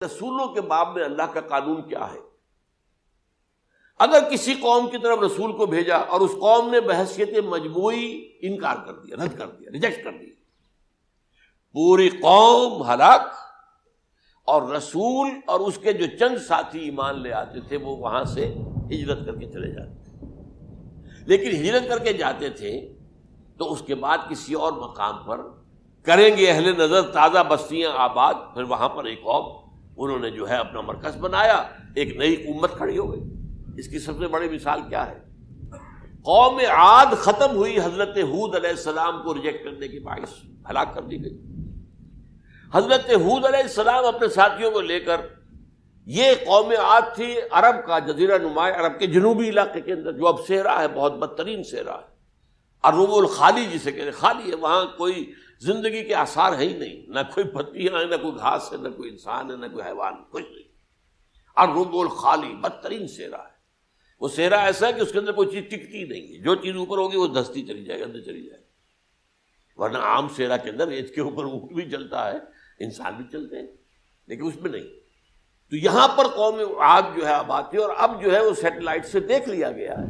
رسولوں کے باب میں اللہ کا قانون کیا ہے؟ اگر کسی قوم کی طرف رسول کو بھیجا اور اس قوم نے بحیثیت مجموعی انکار کر دیا، رد کر دیا، ریجیکٹ کر دیا، پوری قوم ہلاک، اور رسول اور اس کے جو چند ساتھی ایمان لے آتے تھے وہ وہاں سے ہجرت کر کے چلے جاتے تھے۔ لیکن ہجرت کر کے جاتے تھے تو اس کے بعد کسی اور مقام پر کریں گے اہل نظر تازہ بستیاں آباد، پھر وہاں پر ایک قوم انہوں نے جو ہے اپنا مرکز بنایا، ایک نئی امت کھڑی ہو گئی۔ اس کی سب سے بڑی مثال کیا ہے؟ قوم عاد ختم ہوئی حضرت ہود علیہ السلام کو ریجیکٹ کرنے کے باعث ہلاک کر دی گئی۔ حضرت ہود علیہ السلام اپنے ساتھیوں کو لے کر، یہ قوم عاد تھی عرب کا جزیرہ نما عرب کے جنوبی علاقے کے اندر، جو اب صحرا ہے، بہت بدترین صحرا ہے، الربع الخالی جسے کہتے ہیں، خالی ہے، وہاں کوئی زندگی کے آثار ہے ہی نہیں، نہ کوئی پتیاں ہیں، نہ کوئی گھاس ہے، نہ کوئی انسان ہے، نہ کوئی حیوان، کچھ نہیں۔ الربع الخالی بدترین صحرا ہے۔ وہ صحرا ایسا ہے کہ اس کے اندر کوئی چیز ٹکتی نہیں ہے، جو چیز اوپر ہوگی وہ دھستی چلی جائے گی، اندر چلی جائے گی۔ ورنہ عام صحرا کے اندر ریت کے اوپر اونٹ بھی چلتا ہے، انسان بھی چلتے ہیں، لیکن اس میں نہیں۔ تو یہاں پر قوم عاد جو ہے آباد تھی، اور اب جو ہے وہ سیٹلائٹ سے دیکھ لیا گیا ہے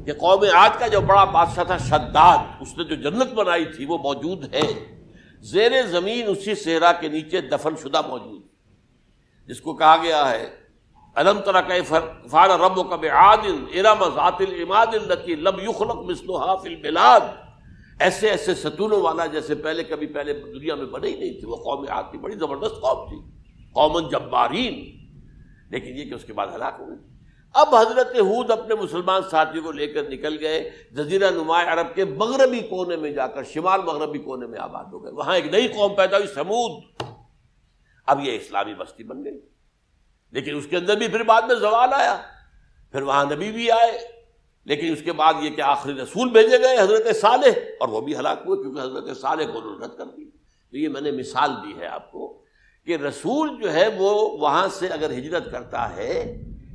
کہ قوم عاد کا جو بڑا بادشاہ تھا شداد، اس نے جو جنت بنائی تھی وہ موجود ہے، زیر زمین اسی صحرا کے نیچے دفن شدہ موجود، جس کو کہا گیا ہے الم تر کیف فعل ربک بعاد ارم ذات العماد التی لم یخلق مثلها فی البلاد۔ ایسے ایسے ستونوں والا جیسے پہلے دنیا میں بنے ہی نہیں تھے۔ وہ قوم عاد کی بڑی زبردست قوم تھی، قوم جبارین، لیکن یہ کہ اس کے بعد ہلاک ہو گئے۔ اب حضرت ہود اپنے مسلمان ساتھیوں کو لے کر نکل گئے، جزیرہ نما عرب کے مغربی کونے میں جا کر، شمال مغربی کونے میں آباد ہو گئے۔ وہاں ایک نئی قوم پیدا ہوئی، سمود۔ اب یہ اسلامی بستی بن گئی، لیکن اس کے اندر بھی پھر بعد میں زوال آیا، پھر وہاں نبی بھی آئے، لیکن اس کے بعد یہ کہ آخری رسول بھیجے گئے حضرت صالح، اور وہ بھی ہلاک ہوئے کیونکہ حضرت صالح کو انہوں نے رد کر دی۔ تو یہ میں نے مثال دی ہے آپ کو کہ رسول جو ہے وہ وہاں سے اگر ہجرت کرتا ہے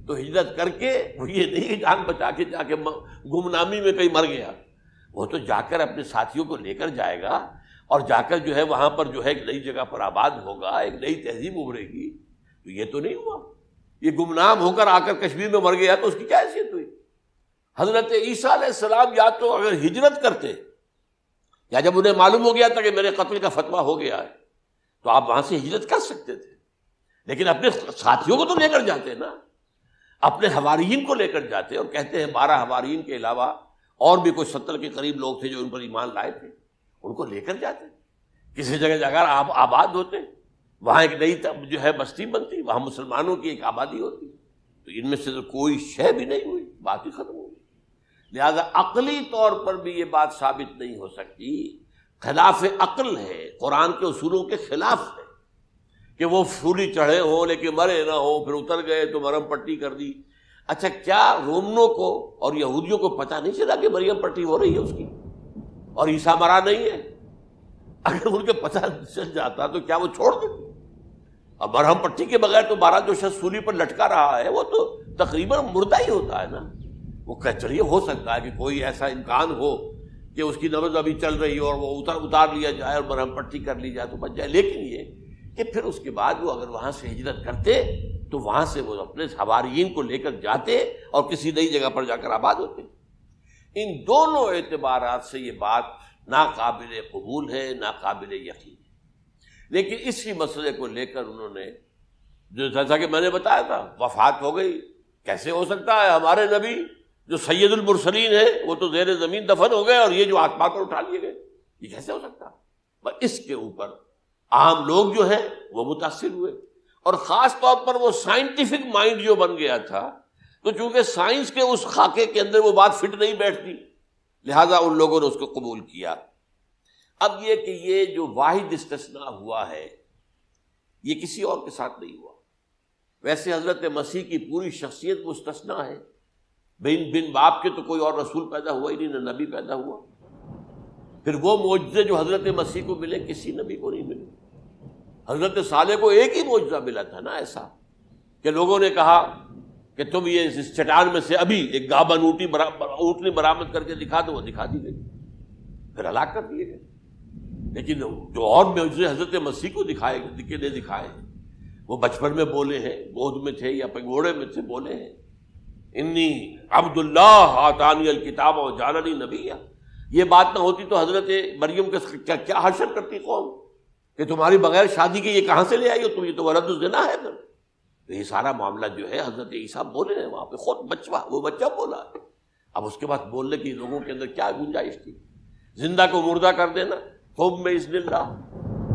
تو ہجرت کر کے وہ یہ نہیں جان بچا کے جا کے گمنامی میں کہیں مر گیا، وہ تو جا کر اپنے ساتھیوں کو لے کر جائے گا، اور جا کر جو ہے وہاں پر جو ہے ایک نئی جگہ پر آباد ہوگا، ایک نئی تہذیب ابھرے گی۔ تو یہ تو نہیں ہوا، یہ گمنام ہو کر آ کر کشمیر میں مر گیا تو اس کی کیا حیثیت ہوئی؟ حضرت عیسیٰ علیہ السلام یا تو اگر ہجرت کرتے، یا جب انہیں معلوم ہو گیا تھا کہ میرے قتل کا فتویٰ ہو گیا ہے، تو آپ وہاں سے ہجرت کر سکتے تھے، لیکن اپنے ساتھیوں کو تو لے کر جاتے نا، اپنے حواریین کو لے کر جاتے، اور کہتے ہیں 12 حواریین کے علاوہ اور بھی کوئی 70 کے قریب لوگ تھے جو ان پر ایمان لائے تھے، ان کو لے کر جاتے، کسی جگہ جا کر آپ آباد ہوتے، وہاں ایک نئی جو ہے بستی بنتی، وہاں مسلمانوں کی ایک آبادی ہوتی۔ تو ان میں سے تو کوئی شے بھی نہیں ہوئی، بات ہی ختم ہو گئی۔ لہذا عقلی طور پر بھی یہ بات ثابت نہیں ہو سکتی، خلاف عقل ہے، قرآن کے اصولوں کے خلاف ہے کہ وہ پھولی چڑھے ہوں لیکن مرے نہ ہوں، پھر اتر گئے تو مرہم پٹی کر دی۔ اچھا، کیا رومنوں کو اور یہودیوں کو پتہ نہیں چلا کہ مریم پٹی ہو رہی ہے اس کی اور عیسیٰ مرا نہیں ہے؟ اگر ان کے پتہ چل جاتا تو کیا وہ چھوڑ دیتے؟ اب مرہم پٹی کے بغیر تو 12 جو شخص سولی پر لٹکا رہا ہے وہ تو تقریباً مردہ ہی ہوتا ہے نا۔ وہ کہ چلیے ہو سکتا ہے کہ کوئی ایسا امکان ہو کہ اس کی نبض ابھی چل رہی ہو اور وہ اتار لیا جائے اور مرہم پٹی کر لی جائے تو بچ جائے، لیکن یہ کہ پھر اس کے بعد وہ اگر وہاں سے ہجرت کرتے تو وہاں سے وہ اپنے حواریین کو لے کر جاتے اور کسی نئی جگہ پر جا کر آباد ہوتے۔ ان دونوں اعتبارات سے یہ بات ناقابل قبول ہے، ناقابل یقین۔ لیکن اسی مسئلے کو لے کر انہوں نے، جو جیسا کہ میں نے بتایا تھا، وفات ہو گئی، کیسے ہو سکتا ہے ہمارے نبی جو سید المرسلین ہے وہ تو زیر زمین دفن ہو گئے اور یہ جو آسمان پر اٹھا لیے گئے، یہ کیسے ہو سکتا؟ بس اس کے اوپر عام لوگ جو ہیں وہ متاثر ہوئے، اور خاص طور پر وہ سائنٹیفک مائنڈ جو بن گیا تھا، تو چونکہ سائنس کے اس خاکے کے اندر وہ بات فٹ نہیں بیٹھتی، لہذا ان لوگوں نے اس کو قبول کیا۔ اب یہ کہ یہ جو واحد استثناء ہوا ہے یہ کسی اور کے ساتھ نہیں ہوا۔ ویسے حضرت مسیح کی پوری شخصیت مستثنیٰ ہے، بن باپ کے تو کوئی اور رسول پیدا ہوا ہی نہیں، نہ نبی پیدا ہوا۔ پھر وہ معجزے جو حضرت مسیح کو ملے کسی نبی کو نہیں ملے۔ حضرت صالح کو ایک ہی معجزہ ملا تھا نا، ایسا کہ لوگوں نے کہا کہ تم یہ اس چٹان میں سے ابھی ایک گابن اونٹنی برآمد کر کے دکھا دو، وہ دکھا دی گئی، پھر ہلاک کر دیے گئے۔ لیکن جو اور معجزے حضرت مسیح کو دکھائے وہ بچپن میں بولے ہیں، گود میں تھے یا پگوڑے میں تھے، بولے ہیں انی عبداللہ آتانی الکتاب وجعلنی نبیہ۔ یہ بات نہ ہوتی تو حضرت مریم کے کیا حشر کرتی قوم کہ تمہاری بغیر شادی کے یہ کہاں سے لے آئی ہو تم، یہ تو ولد الزنا ہے۔ پھر تو یہ سارا معاملہ جو ہے حضرت عیسیٰ بولے ہیں وہاں پہ، خود وہ بچہ بولا ہے۔ اب اس کے بعد بولنے کی لوگوں کے اندر کیا گنجائش تھی؟ زندہ کو مردہ کر دینا، خوب میں اذن اللہ،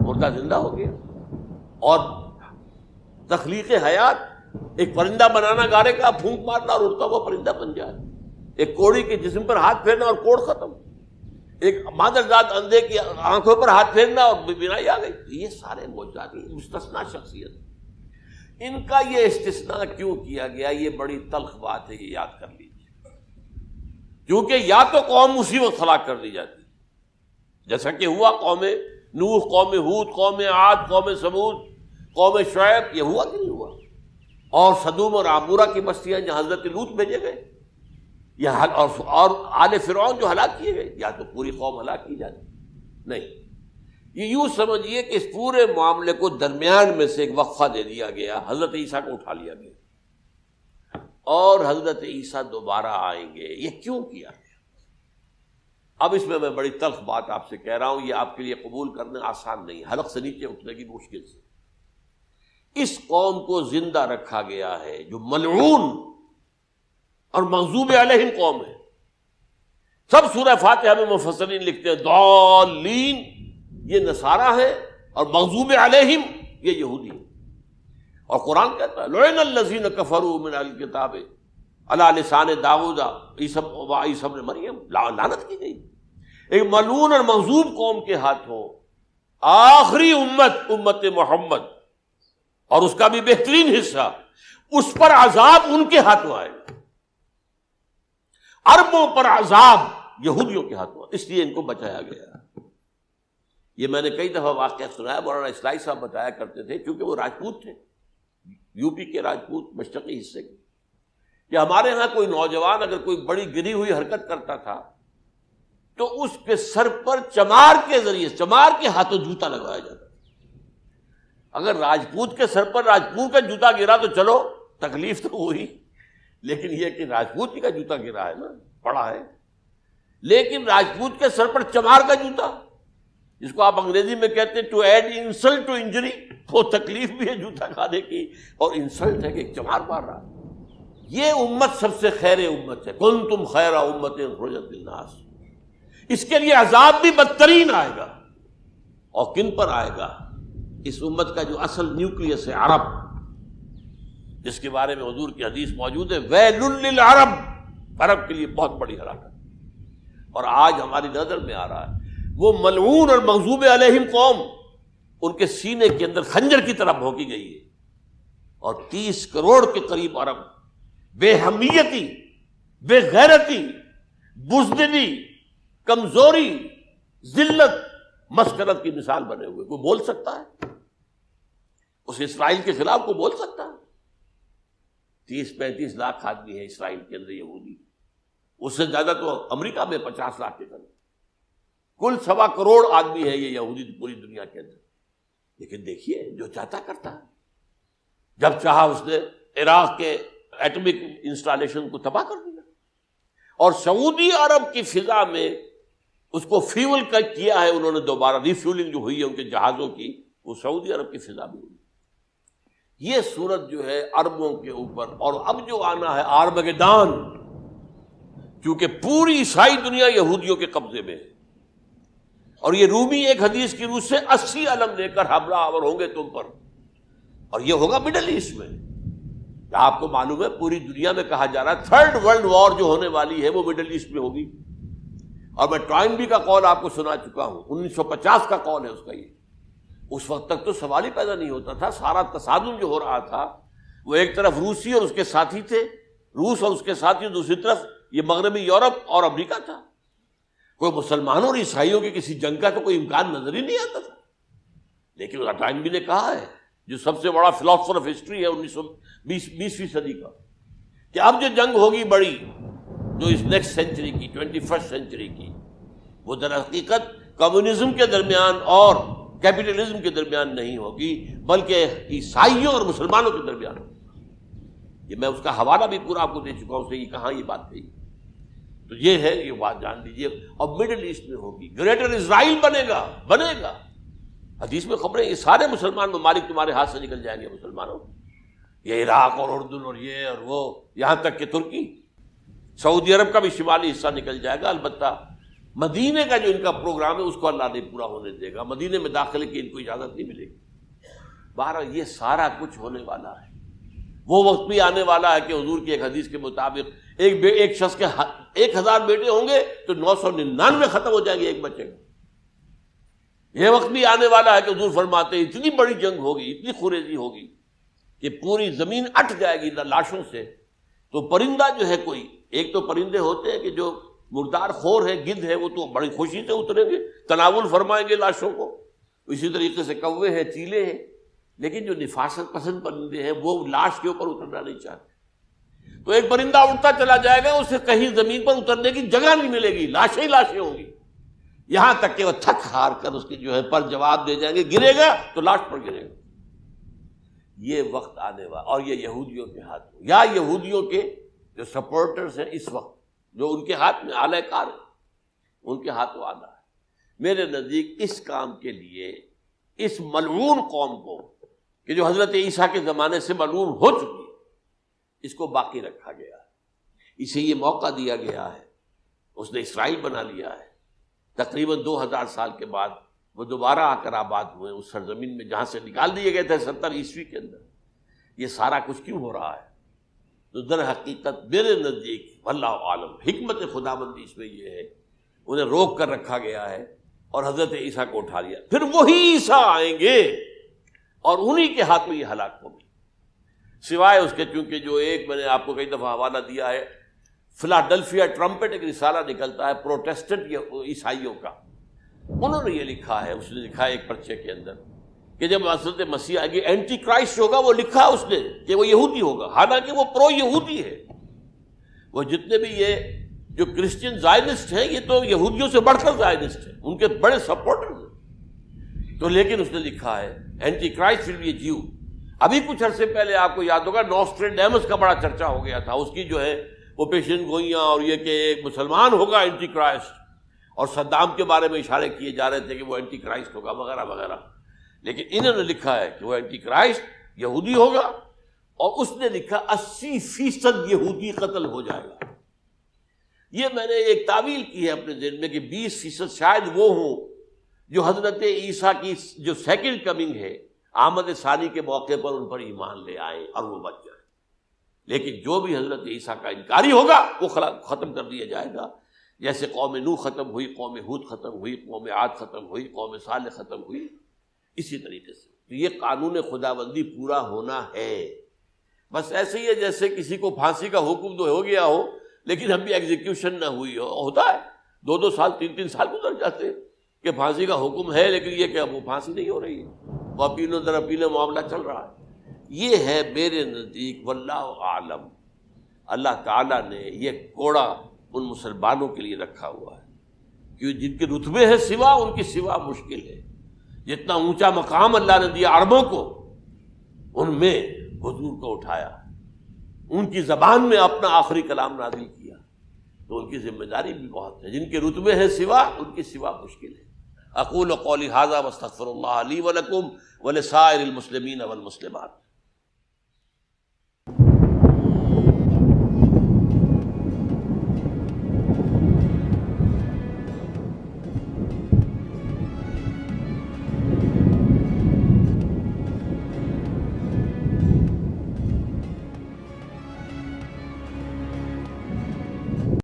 مردہ زندہ ہو گیا۔ اور تخلیق حیات، ایک پرندہ بنانا گارے کا، پھونک مارنا اور اڑتا ہوا پرندہ بن جائے، ایک کوڑی کے جسم پر ہاتھ پھیرنا اور کوڑ ختم، ایک مادرزاد اندھے کی آنکھوں پر ہاتھ پھیرنا اور بینائی آ گئی۔ یہ سارے معجزات، مستثنا شخصیت، ان کا یہ استثناء کیوں کیا گیا؟ یہ بڑی تلخ بات ہے، یہ یاد کر لیجیے، کیونکہ یا تو قوم اسی وقت ہلاک کر دی جاتی جیسا کہ ہوا قوم نوح، قوم ہود، قوم عاد، قوم ثمود، قوم شعیب، یہ ہوا کہ نہیں ہوا؟ اور سدوم اور عمورہ کی بستیاں جہاں حضرت لوط بھیجے گئے، اور آل فرعون جو ہلاک کیے گئے، یا تو پوری قوم ہلاک کی جاتی؟ نہیں، یہ یوں سمجھیے کہ اس پورے معاملے کو درمیان میں سے ایک وقفہ دے دیا گیا، حضرت عیسیٰ کو اٹھا لیا گیا، اور حضرت عیسیٰ دوبارہ آئیں گے۔ یہ کیوں کیا گیا؟ اب اس میں بڑی تلخ بات آپ سے کہہ رہا ہوں، یہ آپ کے لیے قبول کرنا آسان نہیں، حلق سے نیچے اترے گی مشکل سے۔ اس قوم کو زندہ رکھا گیا ہے جو ملعون اور مغضوب علیہم قوم ہے۔ سب سورہ فاتحہ میں مفسرین لکھتے ہیں ضالین، یہ نصارہ ہیں، اور مغضوب علیہم یہ یہودی ہیں۔ اور قرآن کہتا ہے لعن الذین کفروا من اہل الکتاب علی لسان داؤد عیسی ابن مریم، لعنت کی گئی ایک ملعون اور مغضوب قوم کے ہاتھوں۔ آخری امت محمد، اور اس کا بھی بہترین حصہ، اس پر عذاب ان کے ہاتھوں آئے گا، عربوں پر عذاب یہودیوں کے ہاتھوں، اس لیے ان کو بچایا گیا۔ یہ میں نے کئی دفعہ واقعہ سنایا، مولانا اسلائی صاحب بتایا کرتے تھے، کیونکہ وہ راجپوت تھے، یو پی کے راجپوت، مشرقی حصے کے، کہ ہمارے ہاں کوئی نوجوان اگر کوئی بڑی گری ہوئی حرکت کرتا تھا تو اس کے سر پر چمار کے ذریعے، چمار کے ہاتھوں جوتا لگایا جاتا تھا۔ اگر راجپوت کے سر پر راجپوت کا جوتا گرا تو چلو تکلیف تو ہوئی، لیکن یہ کہ راجپوت کا جوتا گرا ہے نا، پڑا ہے، لیکن راجپوت کے سر پر چمار کا جوتا، جس کو آپ انگریزی میں کہتے ہیں to add insult to injury, وہ تکلیف بھی ہے جوتا کھانے کی، اور انسلٹ ہے کہ ایک چمار مار رہا۔ یہ امت سب سے خیر امت ہے، کنتم خیر امت اخرجت للناس۔ اس کے لیے عذاب بھی بدترین آئے گا، اور کن پر آئے گا؟ اس امت کا جو اصل نیوکلیس ہے عرب، جس کے بارے میں حضور کی حدیث موجود ہے ویل للعرب، عرب کے لیے بہت بڑی ہلاکت۔ اور آج ہماری نظر میں آ رہا ہے وہ ملعون اور مغضوب علیہم قوم، ان کے سینے کے اندر خنجر کی طرح بھونکی گئی ہے، اور 30 کروڑ کے قریب عرب بے حمیتی، بے غیرتی، بزدلی، کمزوری، ذلت، مسکرت کی مثال بنے ہوئے۔ کوئی بول سکتا ہے اس اسرائیل کے خلاف؟ کوئی بول سکتا ہے؟ 30-35 لاکھ آدمی ہے اسرائیل کے اندر یہودی، اس سے زیادہ تو امریکہ میں 50 لاکھ کے قریب، کل 1.25 کروڑ آدمی ہے یہ یہودی پوری دنیا کے اندر۔ لیکن دیکھیے جو چاہتا کرتا ہے، جب چاہا اس نے عراق کے ایٹمک انسٹالیشن کو تباہ کر دیا، اور سعودی عرب کی فضا میں اس کو فیول کیا ہے انہوں نے، دوبارہ ری فیولنگ جو ہوئی ہے ان کے جہازوں کی، وہ سعودی عرب کی فضا میں ہوئی۔ یہ صورت جو ہے عربوں کے اوپر، اور اب جو آنا ہے آرمگدان، کیونکہ پوری عیسائی دنیا یہودیوں کے قبضے میں ہے، اور یہ رومی ایک حدیث کی روح سے 80 علم لے کر حملہ آور ہوں گے تم پر، اور یہ ہوگا مڈل ایسٹ میں۔ آپ کو معلوم ہے پوری دنیا میں کہا جا رہا ہے 3rd ورلڈ وار جو ہونے والی ہے وہ مڈل ایسٹ میں ہوگی، اور میں ٹوائنبی کا قول آپ کو سنا چکا ہوں، 1950 کا قول ہے اس کا۔ یہ اس وقت تک تو سوال ہی پیدا نہیں ہوتا تھا، سارا تصادم جو ہو رہا تھا وہ ایک طرف روسی اور اس کے ساتھی تھے، روس اور اس کے ساتھی، دوسری طرف یہ مغربی یورپ اور امریکہ تھا۔ کوئی مسلمانوں اور عیسائیوں کی کسی جنگ کا تو کوئی امکان نظر ہی نہیں آتا تھا۔ لیکن ٹائنبی نے کہا ہے، جو سب سے بڑا فلاسفر آف ہسٹری ہے 1920ویں صدی کا، کہ اب جو جنگ ہوگی بڑی، جو اس نیکسٹ سینچری کی، 21st سینچری کی، وہ در حقیقت کمیونزم کے درمیان اور کیپٹلزم کے درمیان نہیں ہوگی، بلکہ عیسائیوں اور مسلمانوں کے درمیان ہوگی۔ یہ میں اس کا حوالہ بھی پورا آپ کو دے چکا ہوں، سے یہ کہاں یہ بات کہی۔ تو یہ ہے، یہ بات جان لیجیے۔ اور مڈل ایسٹ میں ہوگی، گریٹر اسرائیل بنے گا۔ حدیث میں خبریں، یہ سارے مسلمان ممالک تمہارے ہاتھ سے نکل جائیں گے مسلمانوں، یہ عراق اور اردن اور یہ اور وہ، یہاں تک کہ ترکی، سعودی عرب کا بھی شمالی حصہ نکل جائے گا۔ البتہ مدینے کا جو ان کا پروگرام ہے اس کو اللہ نہیں پورا ہونے دے گا، مدینے میں داخلے کی ان کو اجازت نہیں ملے گی۔ بہرحال یہ سارا کچھ ہونے والا ہے۔ وہ وقت بھی آنے والا ہے کہ حضور کی ایک حدیث کے مطابق ایک شخص کے 1000 بیٹے ہوں گے تو 999 ختم ہو جائیں گے ایک بچے کا۔ یہ وقت بھی آنے والا ہے کہ حضور فرماتے ہیں اتنی بڑی جنگ ہوگی، اتنی خوریزی ہوگی کہ پوری زمین اٹھ جائے گی لاشوں سے۔ تو پرندہ جو ہے، کوئی ایک تو پرندے ہوتے ہیں کہ جو مردار خور ہے، گدھ ہے، وہ تو بڑی خوشی سے اتریں گے، تناول فرمائیں گے لاشوں کو۔ اسی طریقے سے کوے ہیں، چیلے ہیں، لیکن جو نفاست پسند پرندے ہیں وہ لاش کے اوپر اترنا نہیں چاہتے۔ تو ایک پرندہ اڑتا چلا جائے گا، اسے کہیں زمین پر اترنے کی جگہ نہیں ملے گی، لاشیں ہی لاشیں ہوں گی، یہاں تک کہ وہ تھک ہار کر اس کے جو ہے پر جواب دے جائیں گے، گرے گا تو لاش پر گرے گا۔ یہ وقت آنے والا، اور یہ یہودیوں کے ہاتھ میں، یا یہودیوں کے جو سپورٹرز ہیں اس وقت، جو ان کے ہاتھ میں آلہ کار ہے، ان کے ہاتھوں آنا ہے۔ میرے نزدیک اس کام کے لیے اس ملعون قوم کو، کہ جو حضرت عیسیٰ کے زمانے سے ملعون ہو چکی ہے، اس کو باقی رکھا گیا ہے، اسے یہ موقع دیا گیا ہے۔ اس نے اسرائیل بنا لیا ہے، تقریباً 2000 سال کے بعد وہ دوبارہ آ کر آباد ہوئے اس سرزمین میں جہاں سے نکال دیے گئے تھے 70 عیسوی کے اندر۔ یہ سارا کچھ کیوں ہو رہا ہے؟ تو در حقیقت میرے نزدیک واللہ عالم حکمت خداوندی اس میں یہ ہے، انہیں روک کر رکھا گیا ہے اور حضرت عیسیٰ کو اٹھا لیا۔ پھر وہی عیسیٰ آئیں گے اور انہی کے ہاتھ میں یہ ہلاک ہوگی، سوائے اس کے چونکہ جو ایک میں نے آپ کو کئی دفعہ حوالہ دیا ہے، فلاڈلفیا ٹرمپٹ ایک رسالہ نکلتا ہے پروٹیسٹنٹ عیسائیوں کا، انہوں نے یہ لکھا ہے، اس نے لکھا ہے ایک پرچے کے اندر کہ جب حضرت مسیح آئے گی، اینٹی کرائسٹ ہوگا، وہ لکھا اس نے کہ وہ یہودی ہوگا، حالانکہ وہ پرو یہودی ہے۔ وہ جتنے بھی یہ جو کرسچن زائنسٹ ہیں، یہ تو یہودیوں سے بڑھ کر زائنسٹ ہیں، ان کے بڑے سپورٹر ہیں۔ تو لیکن اس نے لکھا ہے اینٹی کرائسٹ ول بی اے جیو۔ ابھی کچھ عرصے پہلے آپ کو یاد ہوگا نوسٹریڈیمس کا بڑا چرچا ہو گیا تھا، اس کی جو ہے وہ پیشن گوئیاں، اور یہ کہ ایک مسلمان ہوگا اینٹی کرائسٹ، اور صدام کے بارے میں اشارے کیے جا رہے تھے کہ وہ اینٹی کرائسٹ ہوگا وغیرہ وغیرہ۔ لیکن انہوں نے لکھا ہے کہ وہ اینٹی کرائسٹ یہودی ہوگا، اور اس نے لکھا 80% یہودی قتل ہو جائے گا۔ یہ میں نے ایک تعویل کی ہے اپنے ذہن میں کہ 20% شاید وہ ہوں جو حضرت عیسیٰ کی جو سیکنڈ کمنگ ہے، آمد ثانی کے موقع پر ان پر ایمان لے آئیں اور وہ بچ جائیں۔ لیکن جو بھی حضرت عیسیٰ کا انکاری ہوگا وہ ختم کر دیا جائے گا، جیسے قوم نوح ختم ہوئی، قوم ہود ختم ہوئی، قوم عاد ختم ہوئی، قوم صالح ختم ہوئی، اسی طریقے سے۔ تو یہ قانون خداوندی پورا ہونا ہے۔ بس ایسے ہی ہے جیسے کسی کو پھانسی کا حکم تو ہو گیا ہو لیکن ابھی ایگزیکیوشن نہ ہوئی ہو، ہوتا ہے 2 سال 3 سال گزر جاتے ہیں کہ پھانسی کا حکم ہے لیکن یہ کہ وہ پھانسی نہیں ہو رہی ہے، وہ اپیلوں در اپیلیں معاملہ چل رہا ہے۔ یہ ہے میرے نزدیک واللہ عالم، اللہ تعالیٰ نے یہ کوڑا ان مسلمانوں کے لیے رکھا ہوا ہے، کہ جن کے رتبے ہیں سوا، ان کی سوا مشکل ہے۔ جتنا اونچا مقام اللہ نے دیا عربوں کو، ان میں حضور کو اٹھایا، ان کی زبان میں اپنا آخری کلام نازل کیا، تو ان کی ذمہ داری بھی بہت ہے۔ جن کے رتبے ہیں سوا، ان کی سوا مشکل ہے۔ اقول قولی ھذا واستغفر اللہ لی ولکم ولسائر المسلمین والمسلمات۔